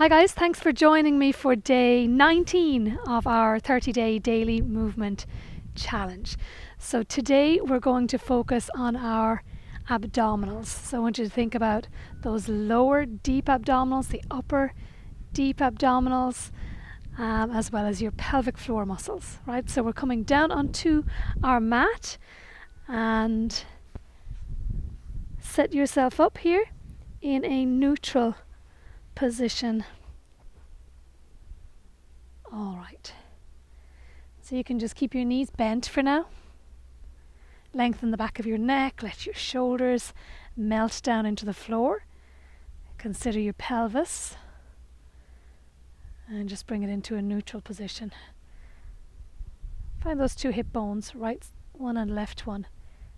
Hi guys, thanks for joining me for day 19 of our 30-day daily movement challenge. So today we're going to focus on our abdominals. So I want you to think about those lower deep abdominals, the upper deep abdominals, as well as your pelvic floor muscles, right? So we're coming down onto our mat and set yourself up here in a neutral position. All right. So you can just keep your knees bent for now. Lengthen the back of your neck, let your shoulders melt down into the floor. Consider your pelvis and just bring it into a neutral position. Find those two hip bones, right one and left one.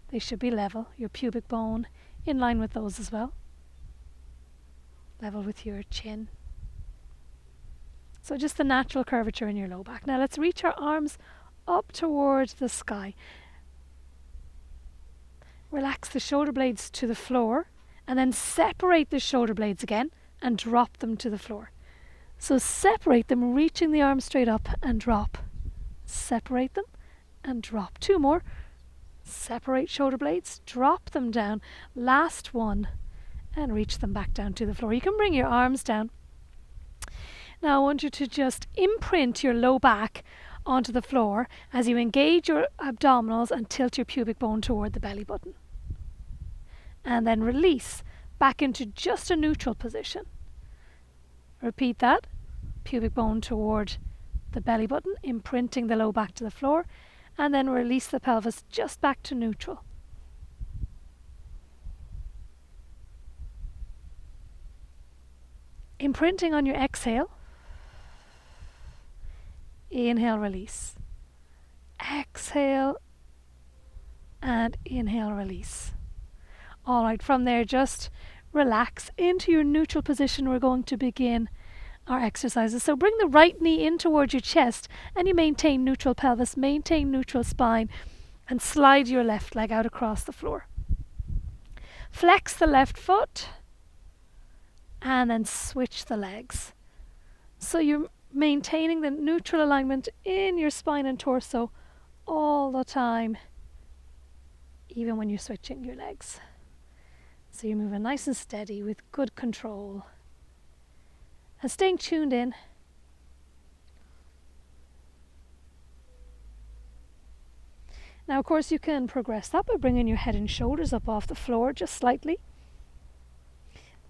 They should be level. Your pubic bone in line with those as well. Level with your chin. So just the natural curvature in your low back. Now let's reach our arms up towards the sky. Relax the shoulder blades to the floor and then separate the shoulder blades again and drop them to the floor. So separate them, reaching the arms straight up and drop. Separate them and drop. Two more. Separate shoulder blades, drop them down. Last one and reach them back down to the floor. You can bring your arms down. Now I want you to just imprint your low back onto the floor as you engage your abdominals and tilt your pubic bone toward the belly button. And then release back into just a neutral position. Repeat that. Pubic bone toward the belly button, imprinting the low back to the floor, and then release the pelvis just back to neutral. Imprinting on your exhale. Inhale, release. Exhale and inhale, release. All right, from there just relax into your neutral position. We're going to begin our exercises. So bring the right knee in towards your chest and you maintain neutral pelvis, maintain neutral spine, and slide your left leg out across the floor. Flex the left foot and then switch the legs. So you're maintaining the neutral alignment in your spine and torso all the time, even when you're switching your legs. So you're moving nice and steady with good control and staying tuned in. Now, of course, you can progress that by bringing your head and shoulders up off the floor just slightly.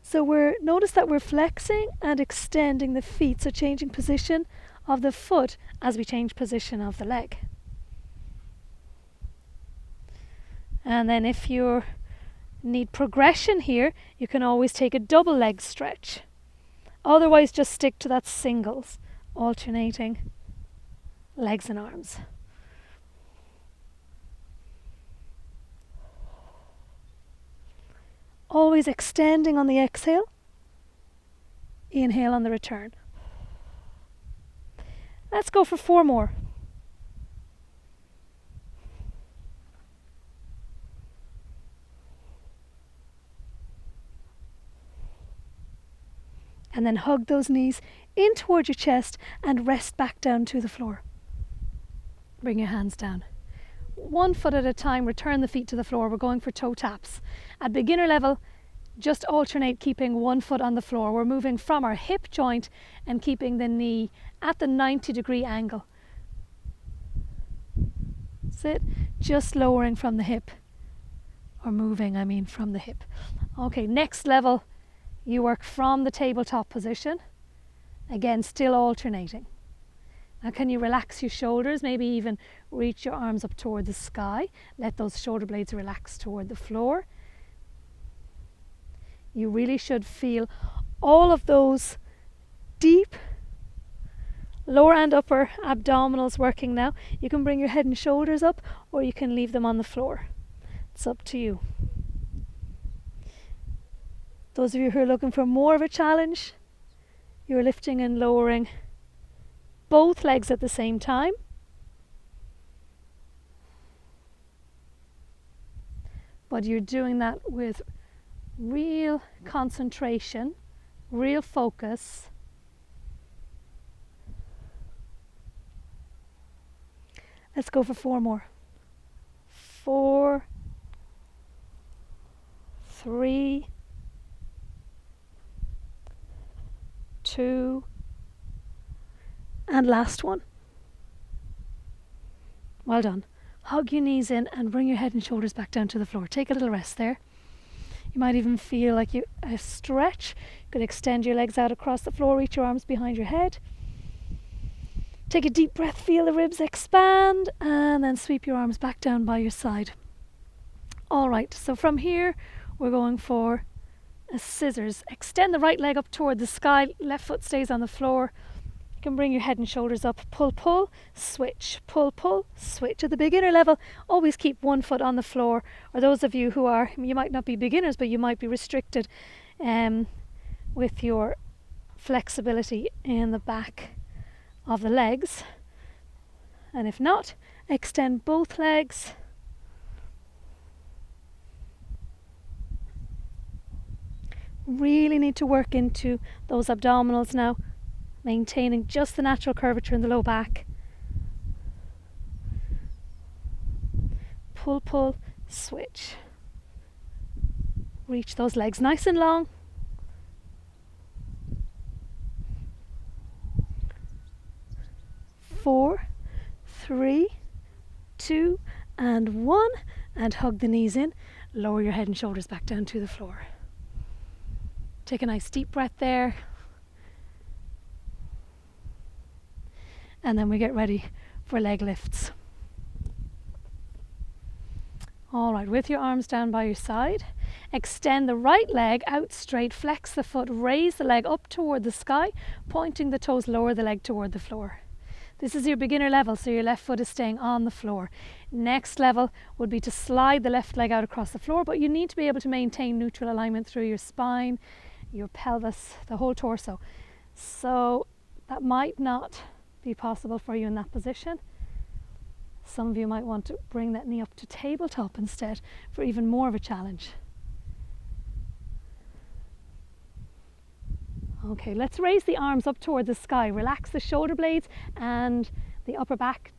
So notice that we're flexing and extending the feet, so changing position of the foot as we change position of the leg. And then if you need progression here, you can always take a double leg stretch. Otherwise, just stick to that singles, alternating legs and arms. Always extending on the exhale. Inhale on the return. Let's go for 4 more. And then hug those knees in towards your chest and rest back down to the floor. Bring your hands down. 1 foot at a time, return the feet to the floor. We're going for toe taps. At beginner level, just alternate keeping 1 foot on the floor. We're moving from our hip joint and keeping the knee at the 90-degree angle. That's it. Just lowering from the hip. Or moving, from the hip. Okay, next level, you work from the tabletop position. Again, still alternating. Now can you relax your shoulders, maybe even reach your arms up toward the sky. Let those shoulder blades relax toward the floor. You really should feel all of those deep lower and upper abdominals working now. You can bring your head and shoulders up or you can leave them on the floor. It's up to you. Those of you who are looking for more of a challenge, you're lifting and lowering both legs at the same time. But you're doing that with real concentration, real focus, Let's go for 4 more. 4, 3, 2, and last one. Well done. Hug your knees in and bring your head and shoulders back down to the floor. Take a little rest there. You might even feel like a stretch. You could extend your legs out across the floor, reach your arms behind your head. Take a deep breath, feel the ribs expand, and then sweep your arms back down by your side. All right, so from here, we're going for a scissors. Extend the right leg up toward the sky, left foot stays on the floor. You can bring your head and shoulders up, pull, pull, switch, pull, pull, switch. At the beginner level, always keep one foot on the floor. Or those of you who are, you might not be beginners, but you might be restricted with your flexibility in the back of the legs, and if not, extend both legs. Really need to work into those abdominals now, maintaining just the natural curvature in the low back. Pull, pull, switch. Reach those legs nice and long. 4, 3, 2, and 1, and hug the knees in. Lower your head and shoulders back down to the floor. Take a nice deep breath there. And then we get ready for leg lifts. All right, with your arms down by your side, extend the right leg out straight, flex the foot, raise the leg up toward the sky, pointing the toes, lower the leg toward the floor. This is your beginner level, so your left foot is staying on the floor. Next level would be to slide the left leg out across the floor, but you need to be able to maintain neutral alignment through your spine, your pelvis, the whole torso. So that might not be possible for you in that position. Some of you might want to bring that knee up to tabletop instead for even more of a challenge. Okay, let's raise the arms up toward the sky. Relax the shoulder blades and the upper back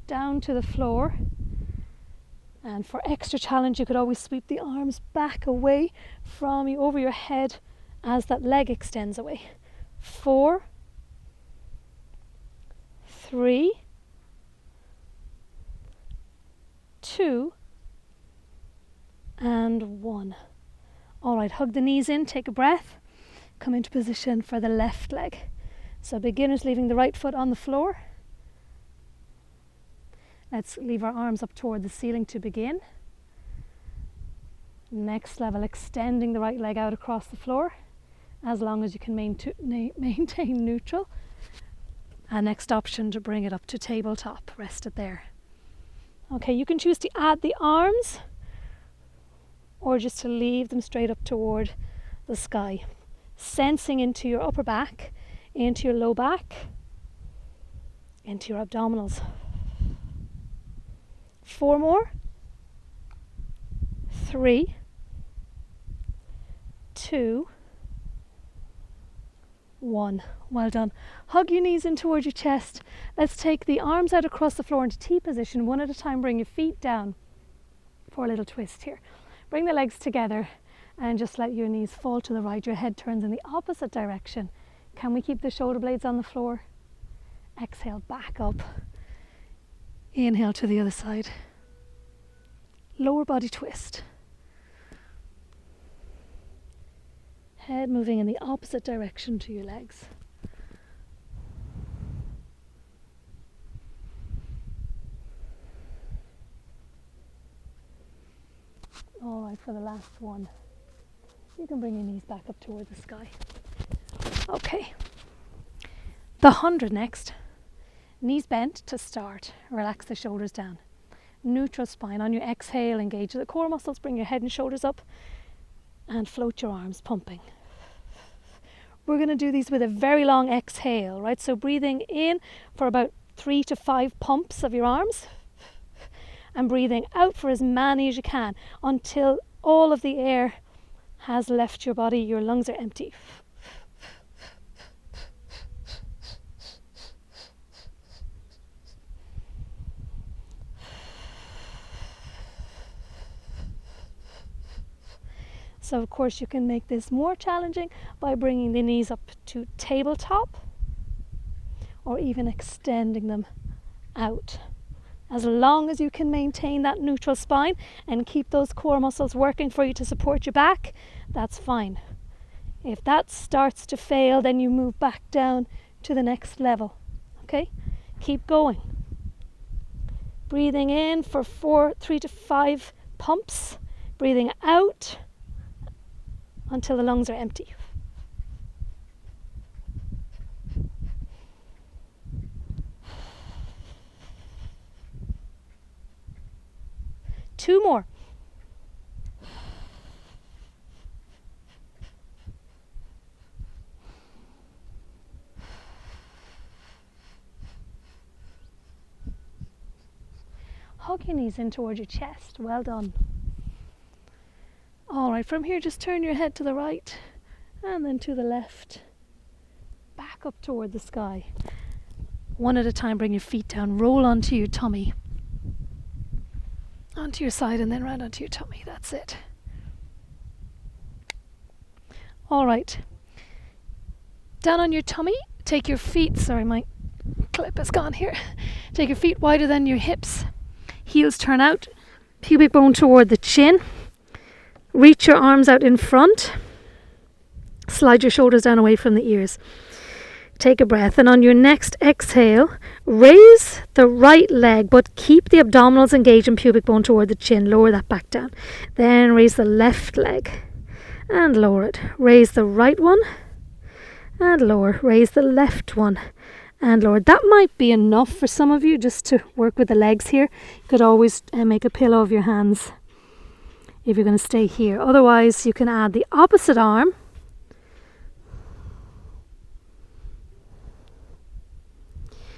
down to the floor. And for extra challenge, you could always sweep the arms back away from you over your head as that leg extends away. 4, 3, 2, and 1. All right, hug the knees in, take a breath. Come into position for the left leg. So beginners leaving the right foot on the floor. Let's leave our arms up toward the ceiling to begin. Next level, extending the right leg out across the floor as long as you can maintain neutral. And next option, to bring it up to tabletop. Rest it there. Okay, you can choose to add the arms or just to leave them straight up toward the sky. Sensing into your upper back, into your low back, into your abdominals. 4 more. 3, 2, 1. Well done. Hug your knees in towards your chest. Let's take the arms out across the floor into T position. One at a time, bring your feet down for a little twist here. Bring the legs together and just let your knees fall to the right. Your head turns in the opposite direction. Can we keep the shoulder blades on the floor? Exhale, back up. Inhale to the other side. Lower body twist. Head moving in the opposite direction to your legs. All right, for the last one, you can bring your knees back up toward the sky. Okay, the 100 next. Knees bent to start. Relax the shoulders down. Neutral spine. On your exhale, engage the core muscles. Bring your head and shoulders up and float your arms, pumping. We're going to do these with a very long exhale, right? So breathing in for about 3 to 5 pumps of your arms and breathing out for as many as you can until all of the air has left your body. Your lungs are empty. So of course you can make this more challenging by bringing the knees up to tabletop or even extending them out. As long as you can maintain that neutral spine and keep those core muscles working for you to support your back, that's fine. If that starts to fail, then you move back down to the next level. Okay? Keep going. Breathing in for 3 to 5 pumps. Breathing out until the lungs are empty. Two more. Hug your knees in towards your chest. Well done. Alright, from here just turn your head to the right and then to the left. Back up toward the sky. One at a time, bring your feet down. Roll onto your tummy. Onto your side and then round onto your tummy. That's it. Alright. Down on your tummy, take your feet. Sorry, my clip is gone here. Take your feet wider than your hips. Heels turn out. Pubic bone toward the chin. Reach your arms out in front. Slide your shoulders down away from the ears. Take a breath, and on your next exhale, raise the right leg, but keep the abdominals engaged and pubic bone toward the chin. Lower that back down. Then raise the left leg and lower it. Raise the right one and lower. Raise the left one and lower. That might be enough for some of you just to work with the legs here. You could always make a pillow of your hands if you're going to stay here. Otherwise, you can add the opposite arm.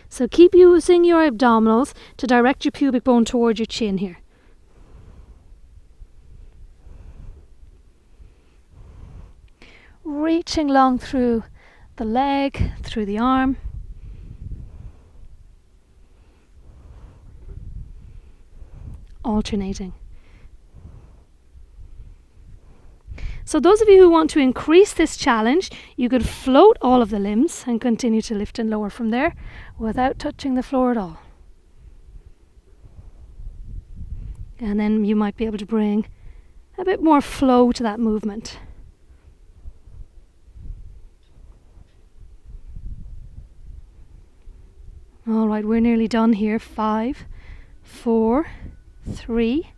So keep using your abdominals to direct your pubic bone towards your chin here. Reaching long through the leg, through the arm. Alternating. So those of you who want to increase this challenge, you could float all of the limbs and continue to lift and lower from there without touching the floor at all. And then you might be able to bring a bit more flow to that movement. All right, we're nearly done here. 5, 4, 3,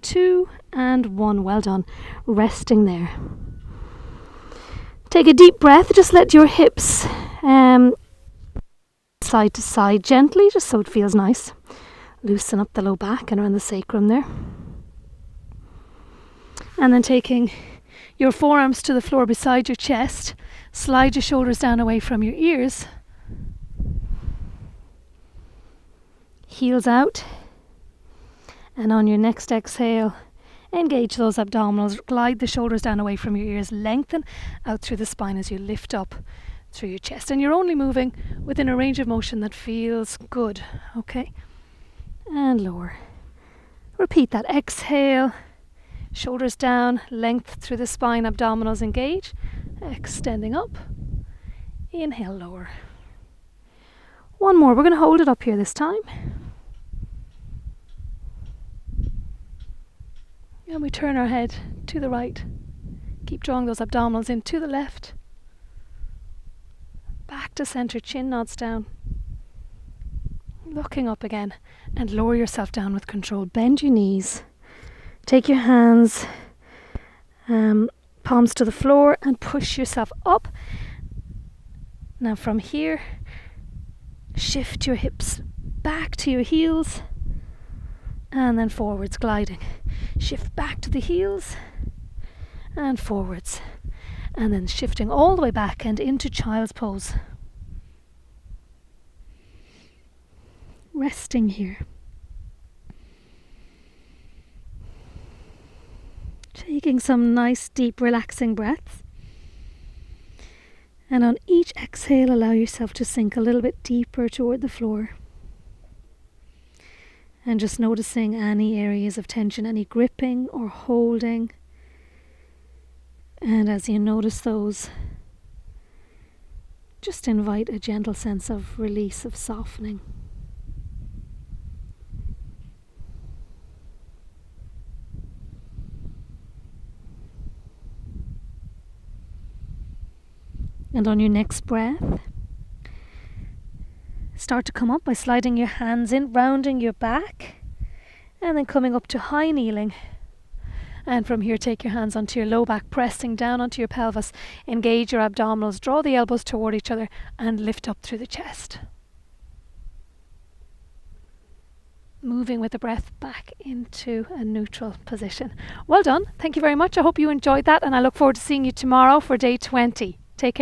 2 and 1. Well done. Resting there. Take a deep breath. Just let your hips side to side gently, just so it feels nice. Loosen up the low back and around the sacrum there. And then taking your forearms to the floor beside your chest, slide your shoulders down away from your ears. Heels out. And on your next exhale, engage those abdominals, glide the shoulders down away from your ears, lengthen out through the spine as you lift up through your chest. And you're only moving within a range of motion that feels good, okay? And lower. Repeat that. Exhale, shoulders down, length through the spine, abdominals engage, extending up. Inhale, lower. One more. We're going to hold it up here this time. And we turn our head to the right. Keep drawing those abdominals in to the left. Back to center, chin nods down. Looking up again and lower yourself down with control. Bend your knees. Take your hands, palms to the floor and push yourself up. Now from here, shift your hips back to your heels and then forwards, gliding. Shift back to the heels and forwards, and then shifting all the way back and into child's pose. Resting here. Taking some nice deep relaxing breaths, and on each exhale allow yourself to sink a little bit deeper toward the floor. And just noticing any areas of tension, any gripping or holding. And as you notice those, just invite a gentle sense of release, of softening. And on your next breath, start to come up by sliding your hands in, rounding your back, and then coming up to high kneeling. And from here, take your hands onto your low back, pressing down onto your pelvis. Engage your abdominals, draw the elbows toward each other, and lift up through the chest. Moving with the breath back into a neutral position. Well done. Thank you very much. I hope you enjoyed that, and I look forward to seeing you tomorrow for day 20. Take care.